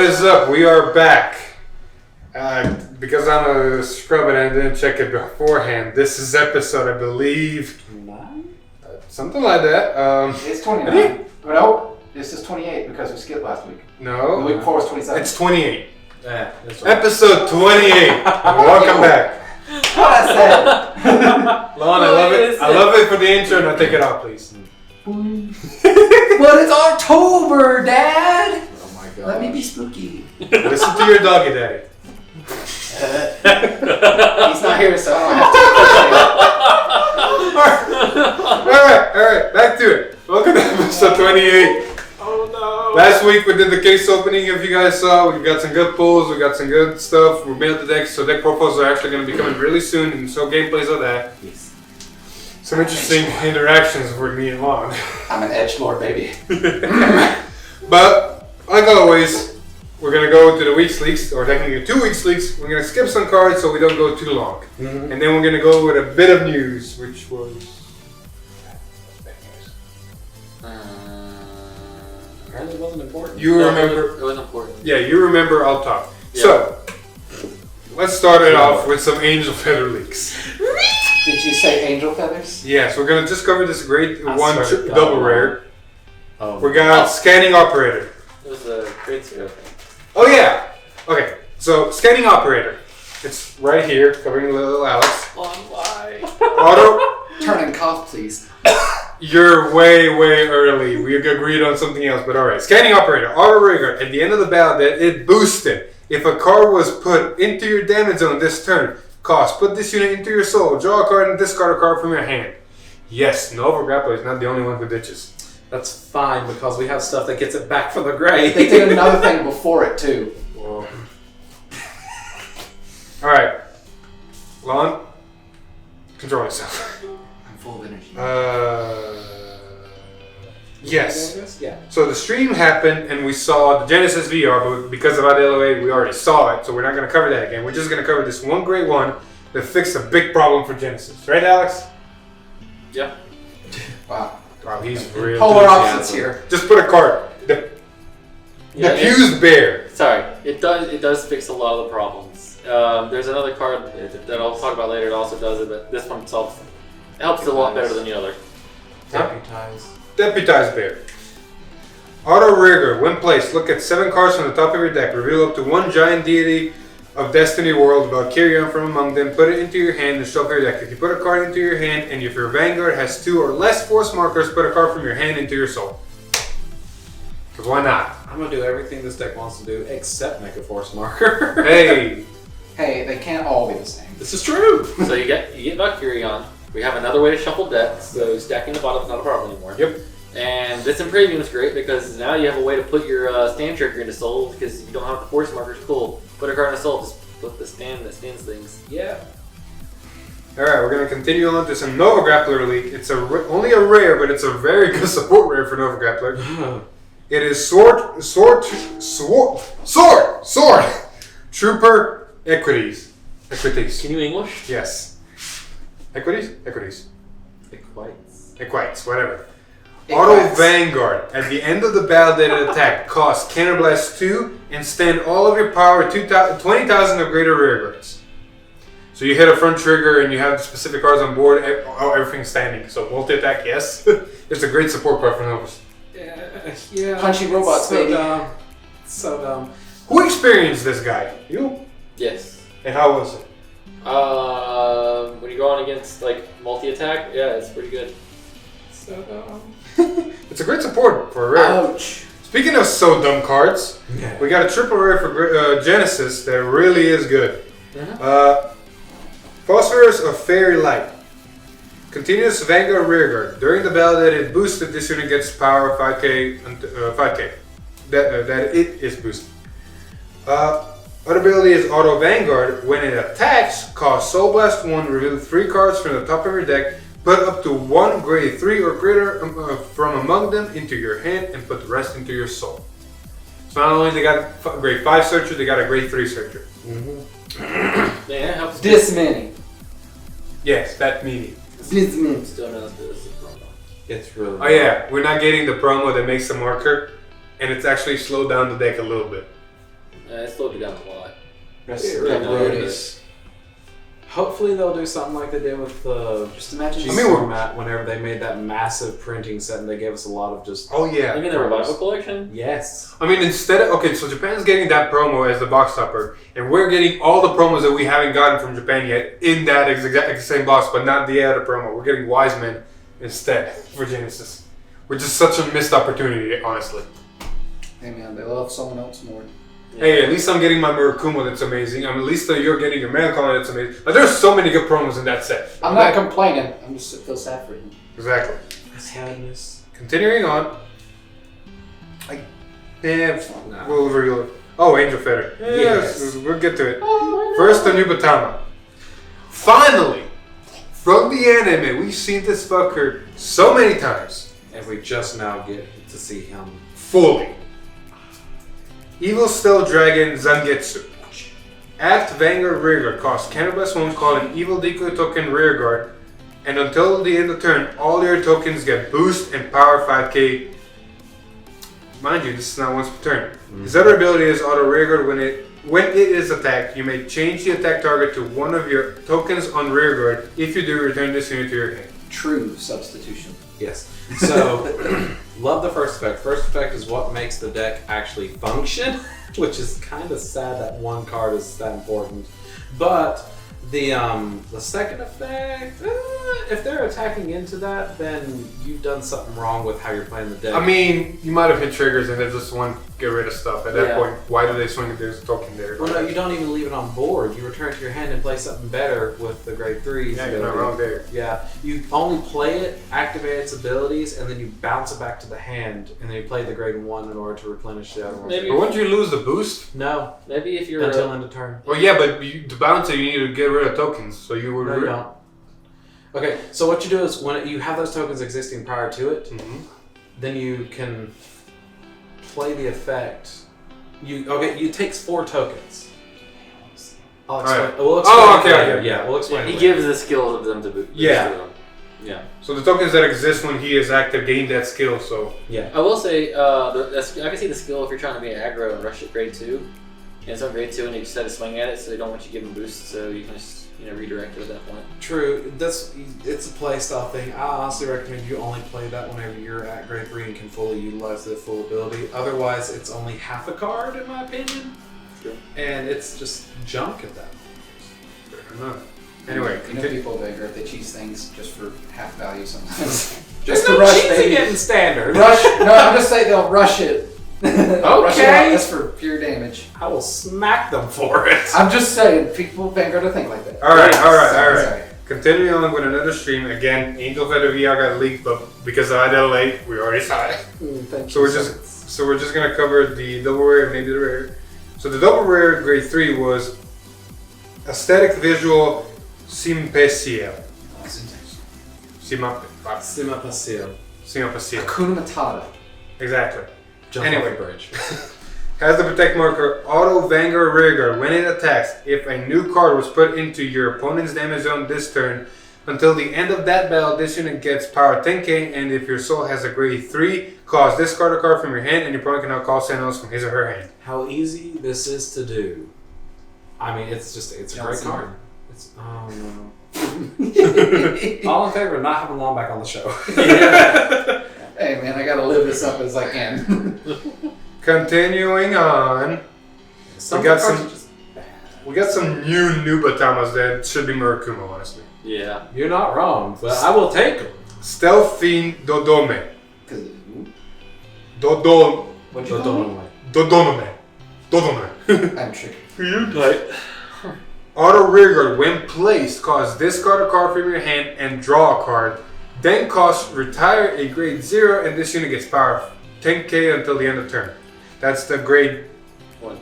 is up? We are back. Because I'm a scrub and I didn't check it beforehand, this is episode, I believe, 9? something like that. It's 29. But no, this is 28 because we skipped last week. No. The week before was 27. It's 28. Yeah, that's right. Episode 28. Welcome back. What I said. Lon, I love it. I love it for the intro. Now take it out, please. But it's October, Dad. Oh my god. Let me be spooky. Listen to your doggy daddy. He's not here, so I don't have to. Alright, back to it. Welcome to episode 28. Oh no. Last week we did the case opening. If you guys saw, we got some good pulls, we got some good stuff. We built the decks, so deck profiles are actually going to be coming really soon, and so gameplays of that. Yes. Some interesting interactions with me and Lon. I'm an edgelord, baby. But, like always, we're going to go to the week's leaks, or technically 2 weeks leaks. We're going to skip some cards so we don't go too long. Mm-hmm. And then we're going to go with a bit of news, which was... Apparently it wasn't important. You remember... It was important. Yeah, you remember, I'll talk. Yeah. So, let's start it off with some Angel Feather leaks. Did you say angel feathers? Yes, we're going to just cover this great I one swear to God. double rare. Oh. We got Scanning Operator. It was a great zero thing. Oh yeah! Okay, so Scanning Operator. It's right here, covering little Alex. Why? Auto... Turn and cough, please. You're way early. We agreed on something else, but alright. Scanning Operator, Auto Rigor. At the end of the battle, that it boosted. If a card was put into your damage zone this turn, cost, put this unit into your soul, draw a card and discard a card from your hand. Yes, Nova Grappler is not the only one who ditches. That's fine because we have stuff that gets it back from the grave. They did another thing before it, too. Whoa. Alright. Lon, control yourself. I'm full of energy. Yes. Yeah. So the stream happened and we saw the Genesis VR, but because of IDLOA, we already saw it, so we're not going to cover that again. We're just going to cover this one great one that fixed a big problem for Genesis. Right, Alex? Yeah. Wow. Wow, he's real. Polar enthusiastic. opposites here. Just put a card. The fused bear. Sorry, it does fix a lot of the problems. There's another card that I'll talk about later that also does it, but this one helps a lot better than the other. Deputized bear. Auto Rigor. When placed, look at 7 cards from the top of your deck. Reveal up to 1 giant deity of Destiny World, Valkyrian from among them. Put it into your hand and shuffle your deck. If you put a card into your hand and if your Vanguard has 2 or less force markers, put a card from your hand into your soul. Because why not? I'm gonna do everything this deck wants to do except make a force marker. Hey. Hey, they can't all be the same. This is true. So you get Valkyrion. We have another way to shuffle decks, so stacking the bottom is not a problem anymore. Yep. And this in premium is great because now you have a way to put your stand trigger into soul because you don't have the force markers. Cool. Put a card in a soul, just put the stand that stands things. Yeah. Alright, we're going to continue on to some Nova Grappler leak. It's only a rare, but it's a very good support rare for Nova Grappler. It is Sword Trooper Equities. Can you English? Yes. Equities? Equites, whatever. Auto Vanguard. At the end of the battle that it attacked, cost Counterblast 2 and stand all of your power 20,000 or greater rear guards. So you hit a front trigger and you have the specific cards on board, everything's standing. So multi-attack, yes. It's a great support card for Novas. Yeah. Punchy robots, so baby. Dumb. So dumb. Who experienced this guy? You? Yes. And how was it? When you're going against like multi-attack, yeah, it's pretty good. So dumb. It's a great support for a rare. Ouch. Speaking of so dumb cards, Yeah. we got a triple rare for Genesis that really is good. Phosphorus of Fairy Light. Continuous Vanguard Rearguard. During the battle that it boosted, this unit gets power 5k. 5k. That it is boosted. Other ability is Auto Vanguard. When it attacks, cost Soul Blast 1, reveal 3 cards from the top of your deck, put up to 1 grade 3 or greater from among them into your hand, and put the rest into your soul. So not only they got grade 5 searcher, they got a grade 3 searcher. Yeah, it helps. This many. Yes, that meaning. This many. Still knows this is promo. It's really. Oh yeah, we're not getting the promo that makes the marker, and it's actually slowed down the deck a little bit. It slowed it down a lot. Rest It of really the is. Hopefully they'll do something like they did with the Just imagine. I mean, we're- format whenever they made that massive printing set and they gave us a lot of just Oh yeah. You mean the Revival Collection? yes. I mean, instead of okay, so Japan's getting that promo as the box topper, and we're getting all the promos that we haven't gotten from Japan yet in that exact same box, but not the other promo. We're getting Wiseman instead for Genesis, which is such a missed opportunity, honestly. Hey man, they love someone else more. Hey, at least I'm getting my Murakumo that's amazing. At least you're getting your Mancolin that's amazing. Like, there's so many good promos in that set. I'm not complaining. I'm just feel sad for him. Exactly. Sadness. Continuing on. Yeah, Nah. we'll reveal it. Oh, Angel Feather. Yes. We'll get to it. First, the new Batama. Finally, from the anime, we've seen this fucker so many times. And we just now get to see him. Fully. Evil Stealth Dragon Zangetsu. Act Vanguard Rearguard costs Cannabis Wounds called an Evil Decoy token Rearguard, and until the end of turn, all your tokens get boost and power 5k. Mind you, this is not once per turn. His other ability is Auto Rearguard. When it is attacked, you may change the attack target to one of your tokens on Rearguard. If you do, return this unit to your hand. True substitution. Yes. So, love the first effect. First effect is what makes the deck actually function, which is kind of sad that one card is that important. But the second effect, if they're attacking into that, then you've done something wrong with how you're playing the deck. I mean, you might have hit triggers and they just want to get rid of stuff. At that Yeah. point, why do they swing if there's a token there? well, no, you don't even leave it on board. You return it to your hand and play something better with the grade 3s. Yeah, you're not wrong there. Yeah, you only play it, activate its abilities, and then you bounce it back to the hand, and then you play the grade 1 in order to replenish the other one. Maybe- But wouldn't you lose the boost? No, Maybe if you're until end of turn. Well, yeah, but to bounce it, you need to get rid of tokens. So you would. No, you don't. Okay, so what you do is when you have those tokens existing prior to it, Mhm. then you can play the effect. It takes 4 tokens. I'll explain. Alright. We'll explain Oh, it okay, later. okay. Yeah, we'll explain. he it later. gives the skill of them to boot. Yeah. Yeah. So the tokens that exist when he is active gain that skill. So I will say, I can see the skill if you're trying to be aggro and rush at grade 2. And it's on grade 2 and you just had to swing at it, so they don't want you to give them boost, so you can just redirect it at that point. True. It's a play style thing. I honestly recommend you only play that whenever you're at grade 3 and can fully utilize the full ability. Otherwise, it's only half a card, in my opinion. True. And it's just junk at that. fair enough. Anyway, You know continue. people that they cheese things just for half value sometimes. There's just to no rush, cheating baby. it in standard. Rush. No, I'm just saying they'll rush it. Rush it out Okay. just for pure damage. I will smack them for it. I'm just saying, people Vanguard to think like that. All right. Sorry. Continuing on with another stream again. Angel Feather VR got leaked, but because I did late, we already saw it. Thank So we're just gonna cover the double rare and maybe the rare. So the double rare grade 3 was aesthetic visual simpeciel. Simpeciel. Hakuna Matata. Exactly. Jump Anyway. off the bridge. Has the protect marker Auto Vanguard Rearguard. When it attacks, if a new card was put into your opponent's damage zone this turn, until the end of that battle, this unit gets power 10k, and if your soul has a grade 3, discard a card from your hand, and your opponent can now call Sentinels from his or her hand. How easy this is to do. I mean, it's a great Johnson. card. Oh no. All in favor of not having Long back on the show. Hey man, I gotta live this up as I can. Continuing on, Some got cards some- are just bad. we got some new Batamas that should be Murakumo, honestly. Yeah. You're not wrong, but I will take them. Stealth Fiend Dodome. Cause Dodonome. what'd you call me? Dodonome. Dodonome. I'm tricky. Auto Rearguard, when placed, discard a card from your hand and draw a card. Then retire a grade 0, and this unit gets power 10k until the end of turn. That's the grade 1.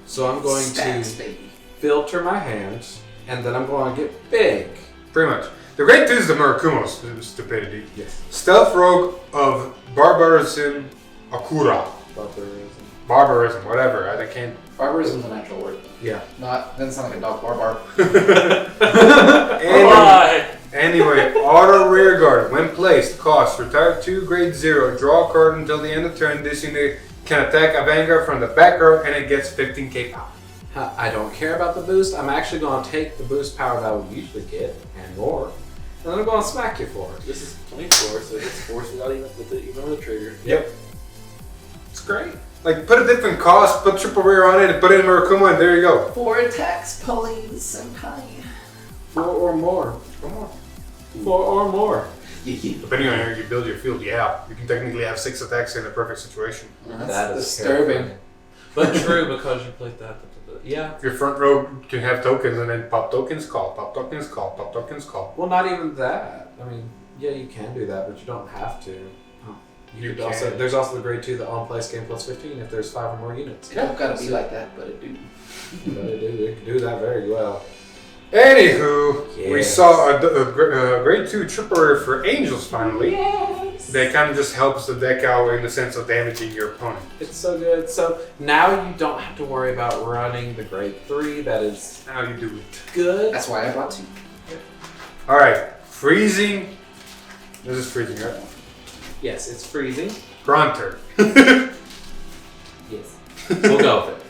So I'm going Stats, to baby. filter my hands, and then I'm going to get big. Pretty much. The grade 2 is the Murakumo stupidity. Yes. Stealth Rogue of Barbarism Akura. Barbarism, whatever. I can't. Barbarism's a natural word. Yeah. Doesn't sound like a dog barbar. Anyway, Auto Rearguard, when placed, retire 2 grade 0, draw a card until the end of turn. This unit can attack a Vanguard from the back row and it gets 15k power. I don't care about the boost. I'm actually going to take the boost power that I would usually get and more, and then I'm going to smack you for it. This is 24, so it's force without even with the trigger. Yep. It's great. Like, put a different cost, put triple rear on it, and put it in Murakuma, and there you go. 4 attacks, please, senpai. 4 or more. 4 or more. Depending on how you build your field, yeah. You can technically have 6 attacks in a perfect situation. That's That is disturbing. terrifying. But true, because you played that. Yeah. Your front row can have tokens and then pop tokens, call, pop tokens, call, pop tokens, call. Well, not even that. I mean, yeah, you can do that, but you don't have to. You could can. also. There's also the grade 2, the on place game plus 15 if there's 5 or more units. It don't gotta be like that, but it do. But it can do that very well. Anywho, we Yes. saw a grade 2 triple rare for Angels finally. Yes. That kind of just helps the deck out in the sense of damaging your opponent. It's so good. So now you don't have to worry about running the grade 3. That is How you do it. good. That's why I brought 2. Alright, freezing. This is freezing, right? Yes, it's freezing. Grunter. Yes. We'll go with it.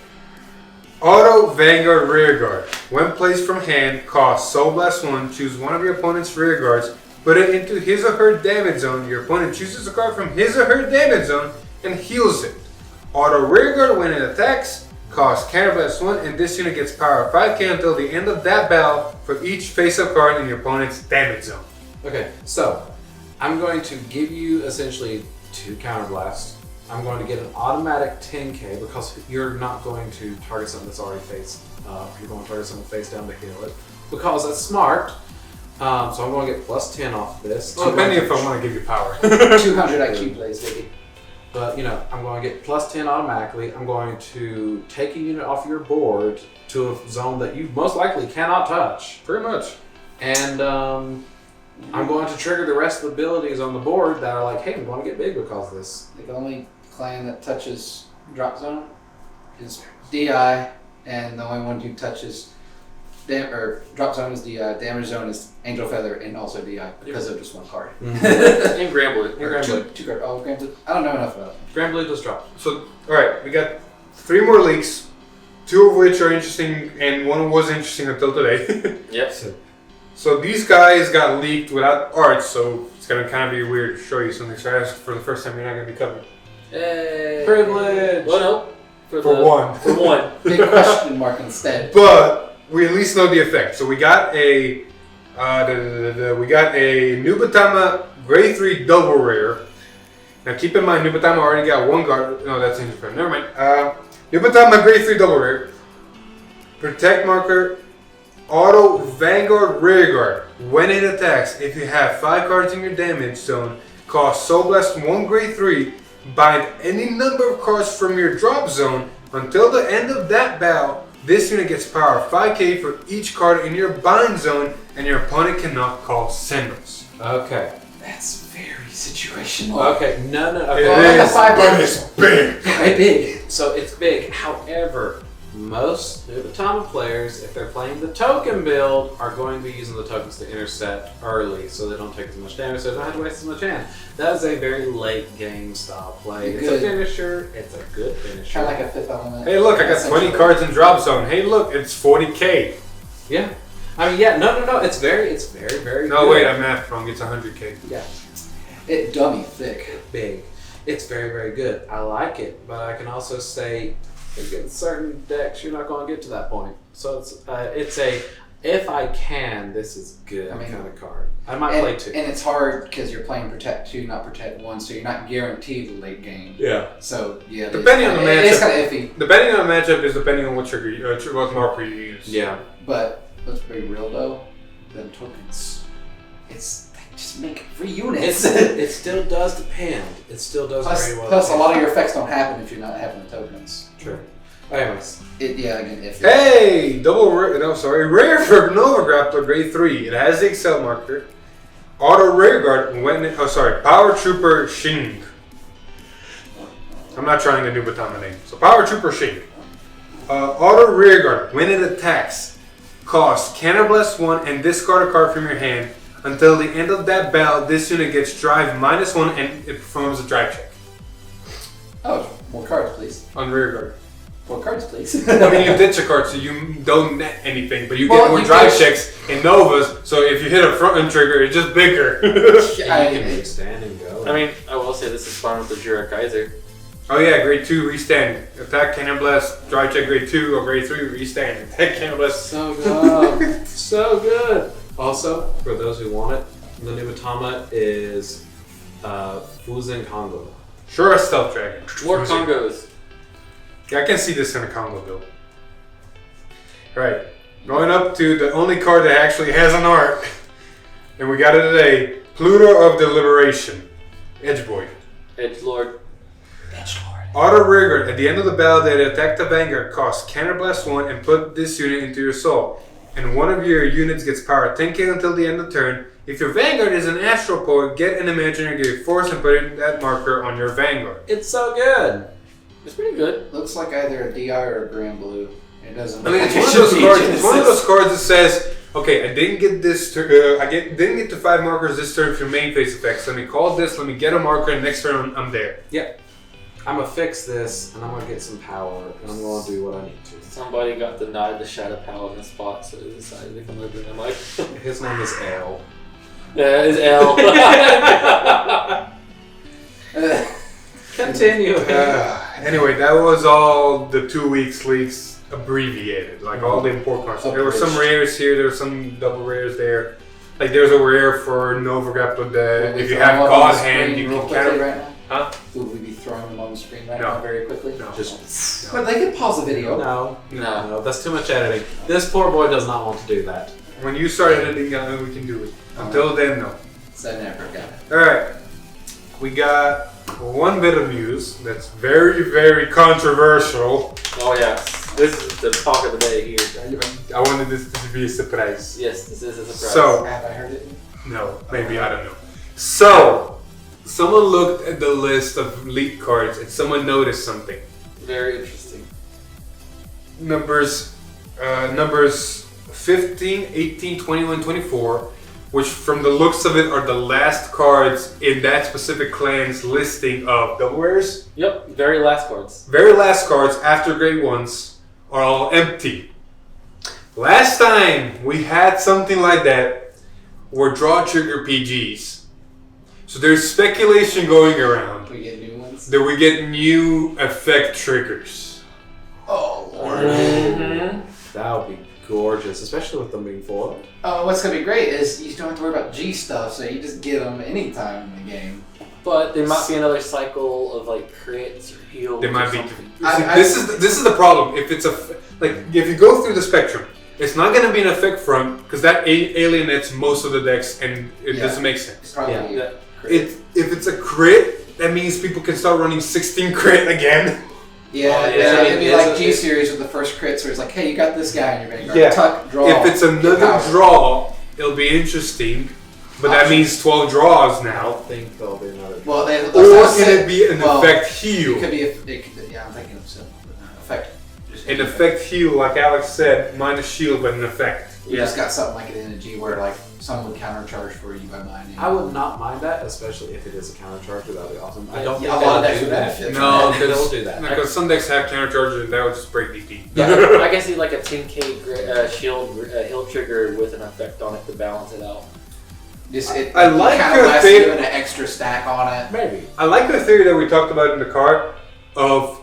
Auto Vanguard Rearguard. When placed from hand, cost Soul Blast 1. Choose one of your opponent's rear guards, put it into his or her damage zone. Your opponent chooses a card from his or her damage zone and heals it. Auto Rearguard when it attacks, cost Counter Blast 1, and this unit gets power 5k until the end of that battle for each face-up card in your opponent's damage zone. Okay, so I'm going to give you essentially 2 counter blasts. I'm going to get an automatic 10k because you're not going to target something that's already face up. You're going to target something face down to heal it because that's smart. So I'm going to get plus 10 off of this. Well, depending if I want to give you power. 200 IQ plays, baby. But you know, I'm going to get plus 10 automatically. I'm going to take a unit off your board to a zone that you most likely cannot touch. Pretty much. And I'm going to trigger the rest of the abilities on the board that are like, hey, I'm going to get big because of this. The only clan that touches drop zone is DI, and the only one who touches drop zone is the damage zone is Angel Feather and also DI because of just one card. And Grambler. Two cards. Oh, granted, I don't know enough about it. Grand Blue does drop. So, alright, we got 3 more leaks, 2 of which are interesting, and 1 was interesting until today. Yep. So these guys got leaked without art, so it's gonna kind of be weird to show you something. So I asked for the first time, you're not gonna be covered. Hey. Privilege. Well, no. For one. For one. Big question mark instead. But we at least know the effect. So we got a Nubatama Grade 3 double rare. Now keep in mind, Nubatama already got 1 guard. No, that's interesting. Never mind. Nubatama Grade 3 double rare. Protect marker. Auto Vanguard Rearguard. When it attacks, if you have 5 cards in your damage zone, cost Soul Blast 1 Grade 3. Bind any number of cards from your drop zone until the end of that battle. This unit gets power 5k for each card in your bind zone, and your opponent cannot call symbols. Okay. That's very situational. Okay. No. It Okay. is, but it's big. Very big. So it's big. However, most Nubatama players, if they're playing the token build, are going to be using the tokens to intercept early so they don't take as much damage, so they don't have to waste as much hand. That is a very late game style play. It's a finisher. It's a good finisher. Kind of like a 5th element. Hey, look, I got 20 cards in drop zone. Hey, look, it's 40k. Yeah. I mean, yeah, no. It's very, very No, good. wait, I math wrong. It's 100k. Yeah. It dummy thick. Big. It's very, very good. I like it, but I can also say in certain decks, you're not going to get to that point. So it's a, if I can, this is good kind of card. I might play 2. And it's hard because you're playing Protect 2, not Protect 1, so you're not guaranteed the late game. Yeah. So, yeah. Depending on the matchup. It's kind of iffy. Depending on the matchup is depending on what trigger, what marker you use. Yeah. But let's be real though, the tokens, they just make free units. It still does depend. It still does very well. Plus, a lot of your effects don't happen if you're not having the tokens. True. Anyways. Again, if Hey, rare for Nova Grappler Grade 3. It has the Excel marker. Auto Rearguard Power Trooper Shing. I'm not trying a Nubatama name. So Power Trooper Shing. Auto Rearguard, when it attacks, cost Counter Blast 1 and discard a card from your hand. Until the end of that battle, this unit gets drive -1 and it performs a drive check. Oh, More cards, please. on rearguard. More cards, please. I mean, you ditch a card, so you don't net anything, but you Well, get more you drive get- checks in Novas. So if you hit a front end trigger, it's just bigger. Yeah, you can stand and go. I mean, I will say this is fun with the Jura Kaiser. Oh yeah, grade 2 restand. Attack cannon blast, drive check grade 2 or grade 3 restand. Attack cannon blast. So good. So good. Also, for those who want it, the new Atama is Fuzen Congo. Sure, a stealth dragon. More Congos. Yeah, I can see this in a Congo build. Alright, going up to the only card that actually has an art, and we got it today, Pluto of the Liberation. Edgeboy. Edgelord. Auto rearguard. At the end of the battle, that attack the Vanguard costs Counterblast 1 and put this unit into your soul. And one of your units gets power 10k until the end of turn. If your Vanguard is an Astral Poet, get an imaginary force and put that marker on your Vanguard. It's so good. It's pretty good. Looks like either a DI or a Grand Blue. It doesn't. I mean, look it's like one it of those should be cards. Genesis. It's one of those cards that says, "Okay, I didn't get this. Didn't get to 5 markers this turn for main phase effects. Let me call this. Let me get a marker, and next turn I'm there." Yep. I'm gonna fix this, and I'm gonna get some power, and I'm gonna do what I need to. Somebody got denied the Shadow Power in the spot, so they decided to come over and I'm like, His name is L. yeah, it's L. Continue. Anyway, that was all the 2 weeks leaks abbreviated, like all the import cards. There were some rares here. There were some double rares there. Like there's a rare for Nova Grapple that if you have God Hand, you can counter. Right now? Huh? Would we be throwing them on the screen right No. now very quickly? No. Just But they could pause the video. no, that's too much editing. This poor boy does not want to do that. When you start editing, we can do it. Until then, no. So I never got it. Alright, we got one bit of news that's very, very controversial. Oh yes, this is the talk of the day here. I wanted this to be a surprise. Yes, this is a surprise. So, Have I heard it? no, maybe, I don't know. So, someone looked at the list of leaked cards and someone noticed something. Very interesting. Numbers 15, 18, 21, 24, which from the looks of it are the last cards in that specific clan's listing of double rares. Yep, very last cards. Very last cards after grade 1s are all empty. Last time we had something like that were draw trigger PGs. So there's speculation going around We get new ones. that we get new effect triggers. Oh lord. Mm-hmm. That would be gorgeous, especially with them being foiled. Oh, what's gonna be great is you don't have to worry about G stuff, so you just get them anytime in the game. But there might be another cycle of like crits or heals. There might or be. something. This is the problem. If it's if you go through the spectrum, it's not going to be an effect front because that alienates most of the decks and it Yeah. doesn't make It's sense. probably Yeah. If it's a crit, that means people can start running 16 crit again. Yeah, Oh, yeah, yeah. it'd be It's like a- G series with the first crits where it's like, hey, you got this guy in your Vanguard. Yeah. Tuck, draw. If it's another power. draw, it'll be interesting. But that means 12 draws I now. don't think there'll be another. Well, they, Or can it be an effect It heal? could be. Yeah, I'm thinking of some effect. Just An effect heal, like Alex said, minus shield, but an effect. You Yeah. just got something like it in a G where like someone would countercharge for you by mining. I would not mind that, especially if it is a counter charger. That would be awesome. I don't Yeah, think a lot of they'll decks do would that. benefit. No, they'll do that. Because some decks have counter charges and that would just break DP. Yeah, I can see like a 10k shield heal trigger with an effect on it to balance it out. Just, it I like kind your of lets thing- you an extra stack on it. Maybe. I like the theory that we talked about in the car of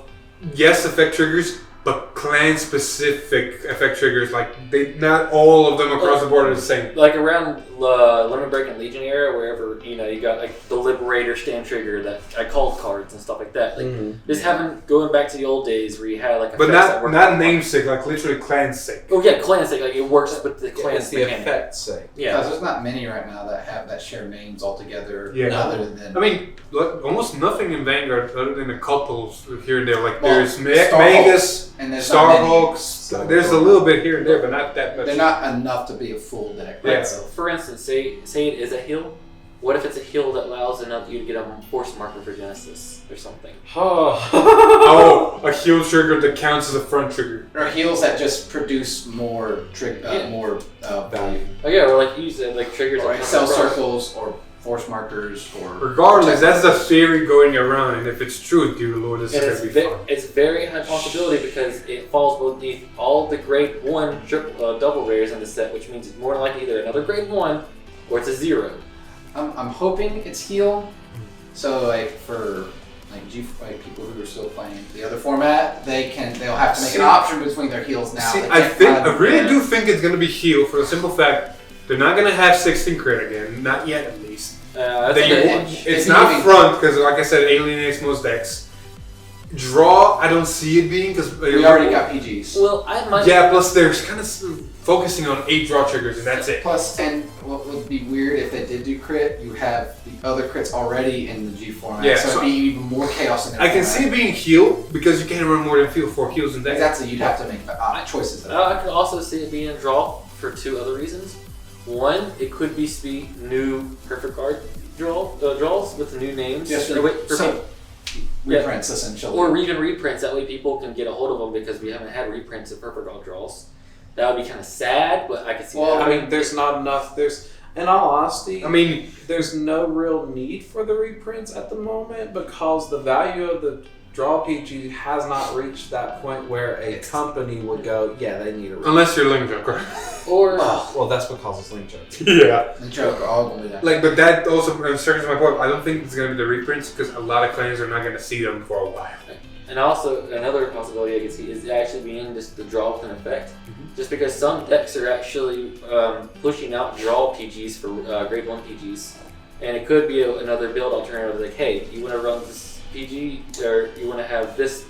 yes, effect triggers, but clan specific effect triggers. Like they, not all of them across the board are the same. Like around Limit Break and Legion era, wherever you got like the Liberator stand trigger that I called cards and stuff like that. Like just having going back to the old days where you had like But effects that not worked not on- namesake, like literally clan sake. Oh yeah, clan sake, like it works with the It's clan's the mechanic. effect's sake. Yeah. Because there's not many right now that have that share names altogether. Yeah. Other than I mean, look, almost nothing in Vanguard other than a couple here and there. Like Well, there's Starhawks, Magus, and there's not many. Starhawks. There's a little bit here and there, but not that much. They're not enough to be a full deck. Yeah. Right? So, for instance, say it is a heal. What if it's a heal that allows you to get a force marker for Genesis or something? Oh, a heal trigger that counts as a front trigger. Or heals that just produce more Yeah. more value. Oh yeah, or like use it like triggers Or that come cell across. circles or force markers or. Regardless, that's the theory going around, and if it's true, dear Lord, this And is gonna be fun. it's very high possibility because it falls beneath all the grade 1 double rares in the set, which means it's more than likely either another grade 1 or it's a 0. I'm hoping it's heal. So like for like people who are still playing the other format, they'll have to make an option between their heals now. See, They I can't really do think it's gonna be heal for the simple fact they're not gonna have 16 crit again, not yet at least. It's not front because, like I said, alienates most decks. Draw, I don't see it being because we already got PGs. Well, I might. Yeah, plus they're kind of focusing on 8 draw triggers and that's it. Plus 10. What would be weird if they did do crit? You have the other crits already in the G format, Yeah, so it'd be even more chaos in there. I can see it being heal because you can't run more than 4 heals in deck. Exactly, you'd have to make choices. I could also see it being a draw for 2 other reasons. One, it could be new perfect card draws with the new names. Yes, reprints essentially. Or even reprints, that way people can get a hold of them because we haven't had reprints of perfect card draws. That would be kind of sad, but I could see that. I mean, there's not enough. In all honesty, there's no real need for the reprints at the moment because the value of the draw PG has not reached that point where a company would go, yeah, they need a reprint. Unless you're Link Joker. Or well, that's because it's Link Joker. Yeah. The Joker, all of that. But that also circles my point. I don't think it's gonna be the reprints because a lot of clans are not gonna see them for a while. And also, another possibility I can see is actually being just the draw with an effect. Just because some decks are actually pushing out draw PGs for grade 1 PGs. And it could be another build alternative like, hey, you want to run this PG or you want to have this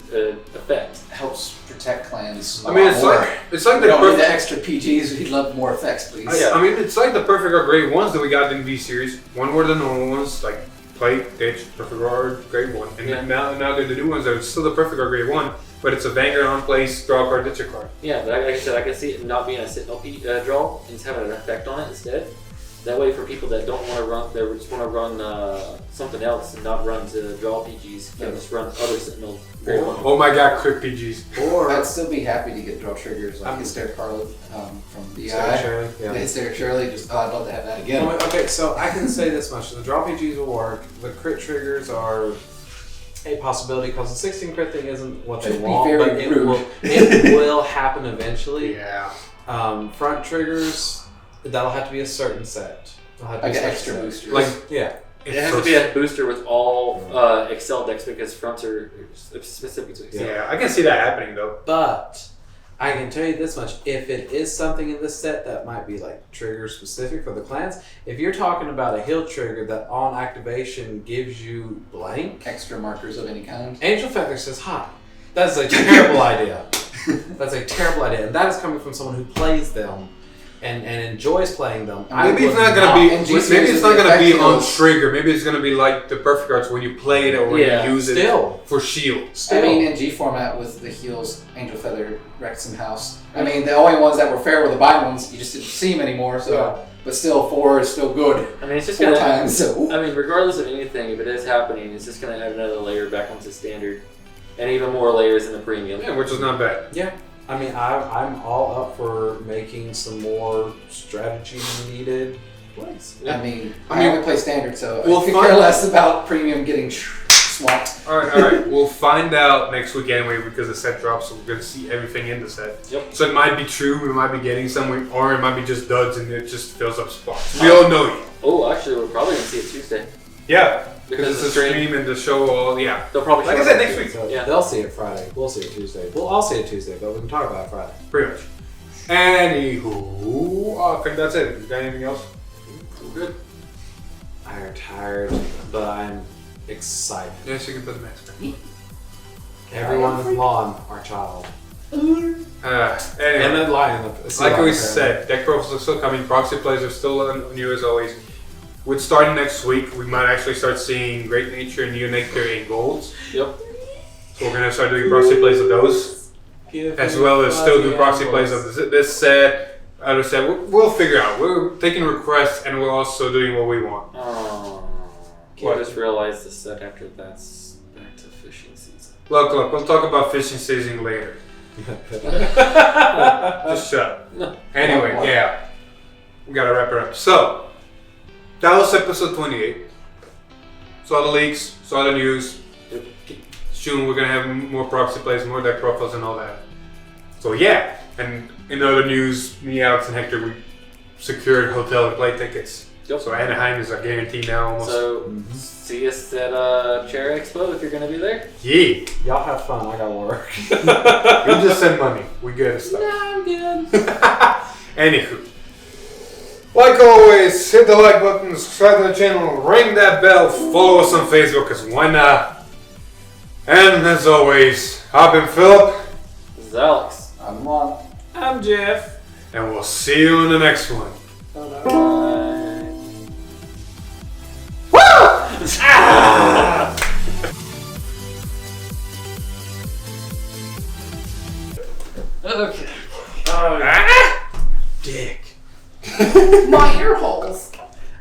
effect. Helps protect clans. I mean, it's like we the don't need the perfect. extra PGs. We'd love more effects, please. Yeah, I mean, it's like the perfect or grade 1s that we got in V series. One were the normal ones, like play, ditch, perfect or grade 1. And then now they're the new ones that are still the perfect or grade 1, but it's a Vanguard on place, draw a card, ditch a card. Yeah, but like I said, I can see it not being a sit LP draw and just having an effect on it instead. That way, for people that don't want to run, they just want to run something else and not run to draw PGs, you can just run other Sentinel. Oh my god, quick PGs. Or I'd still be happy to get draw triggers like Hysteric Carla from DI. The Hysteric Shirley, I'd love to have that again. Okay, so I can say this much. The draw PGs will work. The crit triggers are a possibility because the 16 crit thing isn't what they want, but it will happen eventually. Yeah. Front triggers, that'll have to be a certain set. Like an extra booster. It has to be a booster with all Excel decks because fronts are specific to Excel. Yeah, I can see that happening though. But I can tell you this much: if it is something in this set that might be like trigger specific for the clans, if you're talking about a heal trigger that on activation gives you blank Extra markers of any kind. Angel Feather says hi. That's a terrible idea. That's a terrible idea, and that is coming from someone who plays them and enjoys playing them. Maybe it's not gonna be. Maybe it's not gonna be on trigger. Maybe it's gonna be like the perfect cards when you play it or when you use it for shield. I mean, in G format with the heals, Angel Feather, Wrexham House. I mean, the only ones that were fair were the bind ones. You just didn't see them anymore. So, but still, 4 is still good. I mean, it's just 4 gonna. times. So. I mean, regardless of anything, if it is happening, it's just gonna add another layer back onto standard, and even more layers in the premium. Yeah, which is not bad. Yeah. I mean, I'm all up for making some more strategy needed plays. I mean, I only play standard, so we'll I could care less about premium getting swamped. All right. We'll find out next week anyway because the set drops, so we're gonna see everything in the set. Yep. So it might be true, we might be getting some, or it might be just duds and it just fills up spots. We all know you. Oh, actually, we're probably gonna see it Tuesday. Yeah. Because it's a stream and the show They'll probably like I said, next week. So they'll see it Friday. We'll see it Tuesday. We'll all see it Tuesday, but we can talk about it Friday. Pretty much. Anywho, I think that's it. You got anything else? We're good. I'm tired, but I'm excited. Yes, you can put the mask back. Everyone with Lon, our child. Anyway. And then Lion. Like we said, deck profiles are still coming. Proxy plays are still new as always. With starting next week, we might actually start seeing Great Nature and Nectar in golds. Yep. So we're gonna start doing proxy plays of those, as well as still do proxy plays of this set. Other set, we'll figure out. We're taking requests and we're also doing what we want. I just realized the set after that's back to fishing season. Look, we'll talk about fishing season later. Just shut up. Anyway, we gotta wrap it up. So, that was episode 28. Saw the leaks, saw the news. Yep. Soon we're gonna have more proxy plays, more deck profiles, and all that. So yeah, and in other news, me, Alex, and Hector, we secured hotel and play tickets. Yep. So Anaheim is a guarantee now almost. So see us at Chair Expo if you're gonna be there. Yeah. Y'all have fun. I got work. You just send money. We good at stuff. No, I'm good. Anywho. Like always, hit the like button, subscribe to the channel, ring that bell, follow us on Facebook, because why not? And as always, I've been Philip. This is Alex. I'm on. I'm Jeff. And we'll see you in the next one. Bye. Okay. Ah! Dick. My ear holes.